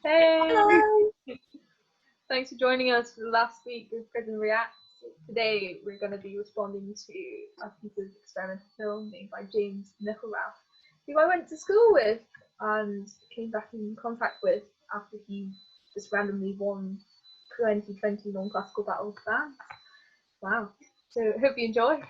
Hey! Hello. Thanks for joining us for the last week of PRISM Reacts. Today we're going to be responding to a piece of experimental film made by Mcilwrath, who I went to school with and came back in contact with after he just randomly won 2020 non-classical battle of the bands. Wow. So hope you enjoy.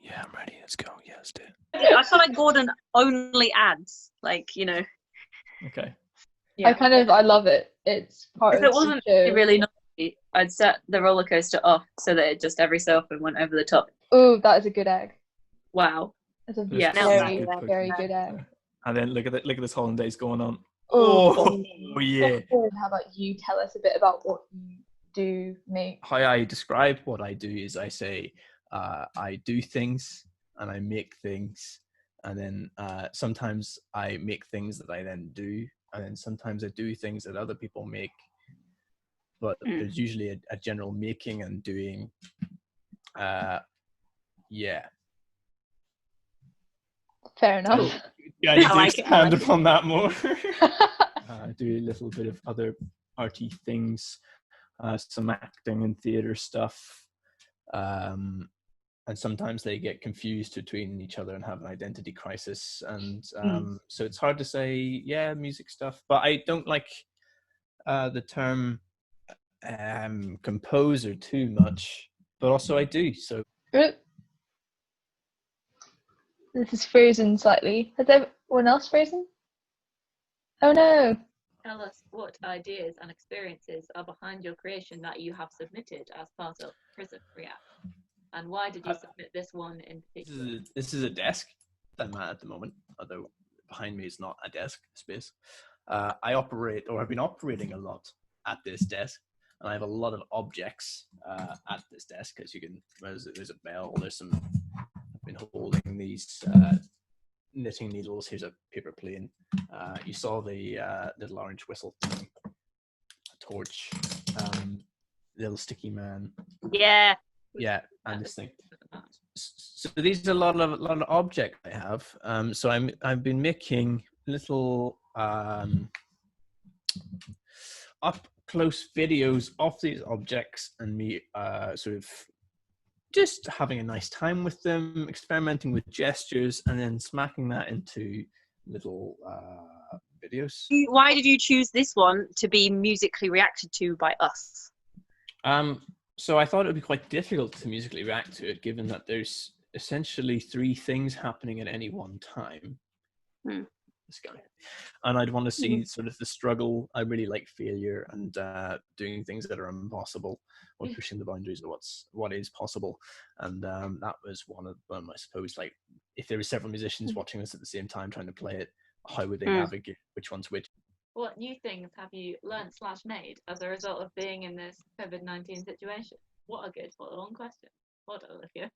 Yeah, I'm ready. Let's go. Yeah, let's do it. I feel like Gordon only adds, Okay. Yeah. I love it. It's part If of it wasn't the show. really naughty, I'd set the roller coaster off so that it just every so often went over the top. Oh, that is a good egg. Wow. That's a Yeah. very, very good egg. And then look at this hollandaise going on. Oh Yeah. How about you tell us a bit about what you do make? How I describe what I do is I say I do things and I make things, and then sometimes I make things that I then do, and then sometimes I do things that other people make. But there's usually a general making and doing. Yeah. Fair enough. Yeah, I need to I like expand it. upon that more. Do a little bit of other arty things, some acting and theatre stuff, and sometimes they get confused between each other and have an identity crisis, and so it's hard to say, yeah, music stuff. But I don't like the term composer too much, but also I do. So This is frozen slightly. Has everyone else frozen? Oh no. Tell us what ideas and experiences are behind your creation that you have submitted as part of PRISM React. And why did you submit this one in particular? This is a desk that I'm at the moment, although behind me is not a desk space. I operate, or I've been operating a lot at this desk, and I have a lot of objects at this desk. As you can, there's a bell, there's some, I've been holding these knitting needles. Here's a paper plane. You saw the little orange whistle thing, a torch, little sticky man. Yeah. Yeah, and this thing. So these are a lot of objects I have. So I've been making little up close videos of these objects, and me sort of just having a nice time with them, experimenting with gestures, and then smacking that into little videos. Why did you choose this one to be musically reacted to by us? So I thought it would be quite difficult to musically react to it, given that there's essentially 3 things happening at any one time. This guy. And I'd want to see sort of the struggle. I really like failure and doing things that are impossible, or pushing the boundaries of what is possible. And that was one of them, I suppose. Like, if there were several musicians watching this at the same time trying to play it, how would they navigate which one's which? What new things have you learnt/made as a result of being in this COVID-19 situation? What a good follow-on question. What Olivia?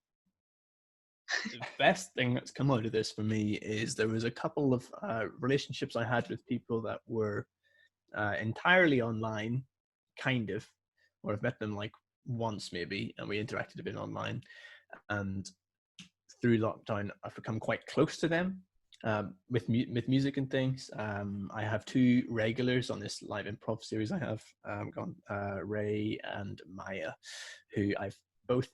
The best thing that's come out of this for me is there was a couple of relationships I had with people that were entirely online, kind of, or I've met them like once maybe, and we interacted a bit online. And through lockdown, I've become quite close to them. With music and things. I have 2 regulars on this live improv series I have, Ray and Maya, who I've both,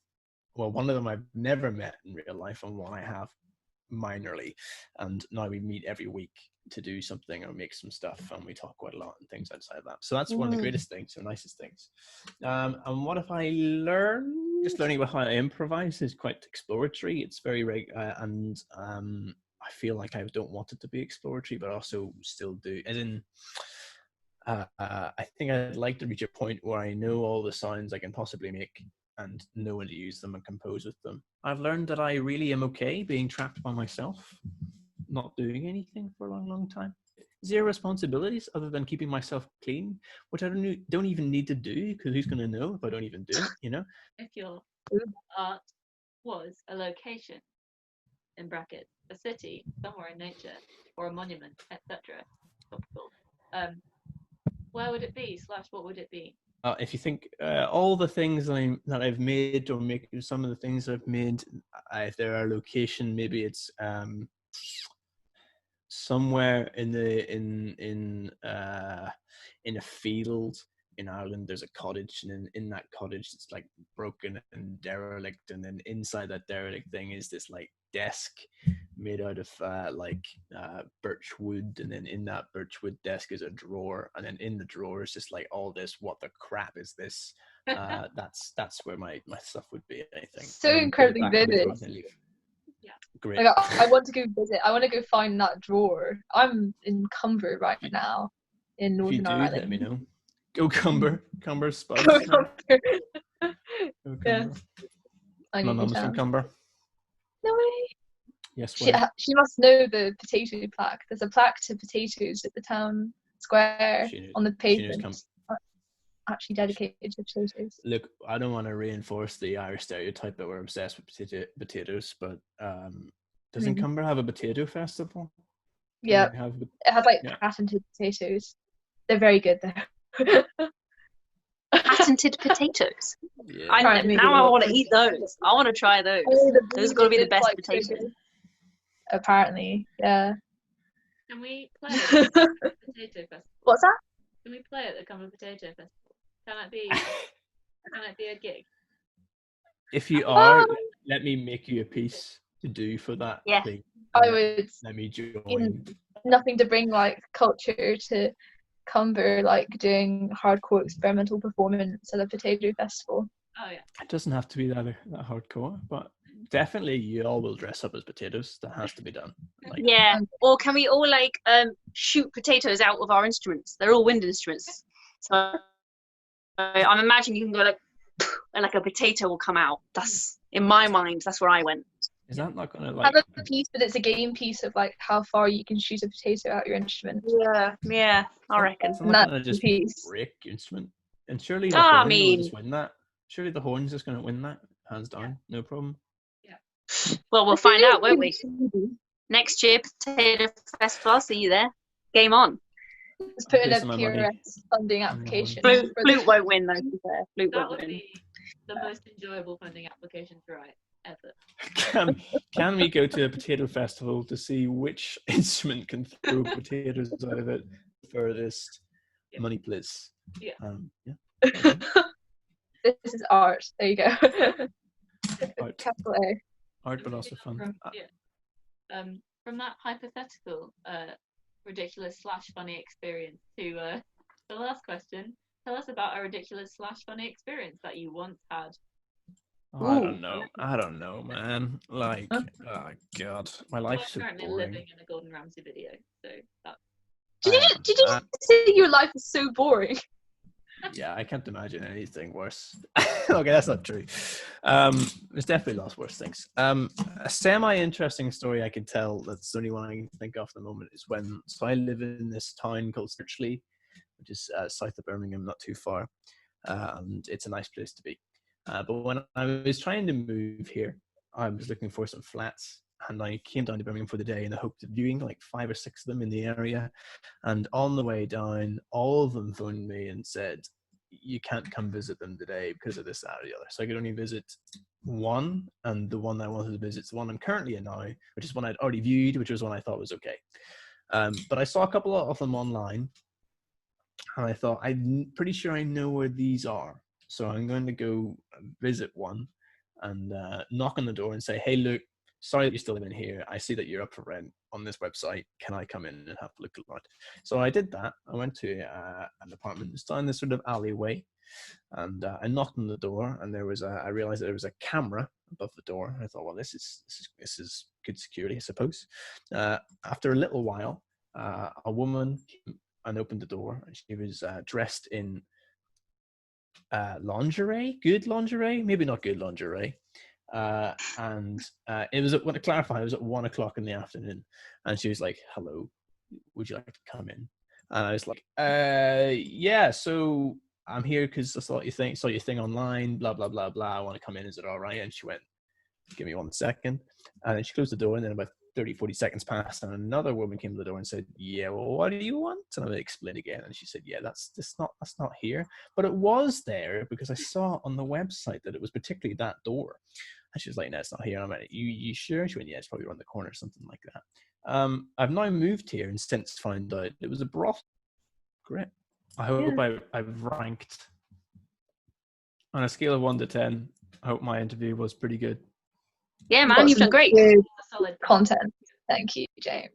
well, one of them I've never met in real life, and one I have minorly, and now we meet every week to do something or make some stuff, and we talk quite a lot and things outside of that. So that's one of the greatest things, or nicest things. And what have I learned? Just learning about how I improvise is quite exploratory. It's very and I feel like I don't want it to be exploratory, but also still do. As in, I think I'd like to reach a point where I know all the sounds I can possibly make and know when to use them and compose with them. I've learned that I really am okay being trapped by myself, not doing anything for a long, long time. 0 responsibilities other than keeping myself clean, which I don't even need to do, because who's going to know if I don't even do it, you know? If your art was a location, in brackets, a city, somewhere in nature, or a monument, etc., where would it be / what would it be? If you think all the things that I've made, or make some of the things I've made, if there are location, maybe it's somewhere in a field in Ireland, there's a cottage, and in that cottage, it's like broken and derelict, and then inside that derelict thing is this like desk made out of birch wood, and then in that birch wood desk is a drawer, and then in the drawer is just like all this. What the crap is this? That's where my stuff would be. I think So incredibly vivid. Yeah. Great. Like, I want to go visit. I want to go find that drawer. I'm in Cumber right now, in If you Northern do, Ireland. let me know. Go Cumber Spuds. Go Cumber. Go Yeah. Cumber. I My need mum's to. from Cumber. No way. Yes, She must know the potato plaque. There's a plaque to potatoes at the town square on the pavement. Actually dedicated to potatoes. Look, I don't want to reinforce the Irish stereotype that we're obsessed with potatoes, but doesn't Cumber have a potato festival? Yeah, it has like patented potatoes. They're very good though. Patented potatoes. Yeah. Now I want to eat those. I want to try those. Those are going to be the best potatoes. Apparently, yeah. Can we play at the potato festival? What's that? Can we play at the Cumber Potato Festival? Can it be a gig? If you are, let me make you a piece to do for that thing. I would. Let me join. Nothing to bring like culture to Cumber, like doing hardcore experimental performance at a potato festival. Oh yeah. It doesn't have to be that hardcore, but definitely you all will dress up as potatoes. That has to be done. Like, yeah. Or can we all like shoot potatoes out of our instruments? They're all wind instruments. So I'm imagining you can go like, and like a potato will come out. That's in my mind. That's where I went. Is that not going to like have a piece, but it's a game piece of like how far you can shoot a potato out your instrument. Yeah, I reckon. It's not going to just break your instrument. And surely the horn will just win that. Surely the horn's just going to win that, hands down, no problem. Yeah. Well, we'll find out, won't we? Next year, Potato Festival. I'll see you there. Game on. Let's put in a PRS funding application. Flute won't win though. Flute That won't would win. be the most enjoyable funding application to write ever. Can we go to a potato festival to see which instrument can throw potatoes out of it furthest? Money, please. Yeah. This is art. There you go. Art. Capital A. Art, but also fun. From that hypothetical, ridiculous / funny experience to the last question. Tell us about a ridiculous / funny experience that you once had. Oh, I don't know, man. Like, oh god, my life's so currently boring. living in a Gordon Ramsay video, so that's. Did you say your life is so boring? Yeah, I can't imagine anything worse. Okay, that's not true. There's definitely lots worse things. A semi-interesting story I could tell, that's the only one I can think of at the moment, is so I live in this town called Sturchley, which is south of Birmingham, not too far, and it's a nice place to be. But when I was trying to move here, I was looking for some flats, and I came down to Birmingham for the day in the hope of viewing like 5 or 6 of them in the area. And on the way down, all of them phoned me and said, you can't come visit them today because of this, that, or the other. So I could only visit one, and the one I wanted to visit is the one I'm currently in now, which is one I'd already viewed, which was one I thought was okay. But I saw a couple of them online, and I thought, I'm pretty sure I know where these are. So I'm going to go visit one and knock on the door and say, hey, look, sorry that you're still living here. I see that you're up for rent on this website. Can I come in and have a look at it? So I did that. I went to an apartment. It's down this sort of alleyway. And I knocked on the door, and I realized that there was a camera above the door. I thought, well, this is good security, I suppose. After a little while, a woman came and opened the door, and she was dressed in lingerie, good lingerie, maybe not good lingerie. And it was to clarify, it was at 1 o'clock in the afternoon, and she was like, hello, would you like to come in? And I was like, yeah, so I'm here because I saw your thing online, blah blah blah blah, I want to come in, is it all right? And she went, give me 1 second. And then she closed the door, and then about 30-40 seconds passed, and another woman came to the door and said, yeah, well, what do you want? And I explained again, and she said, yeah, that's not here, but it was there because I saw on the website that it was particularly that door. And she was like, no, it's not here. And I'm like, you sure? She went, yeah, it's probably around the corner or something like that. I've now moved here and since found out it was a brothel. Great. I hope I've ranked on a scale of 1 to 10. I hope my interview was pretty good. Yeah, man, Got you've some done great. good A solid content. Thank you, James.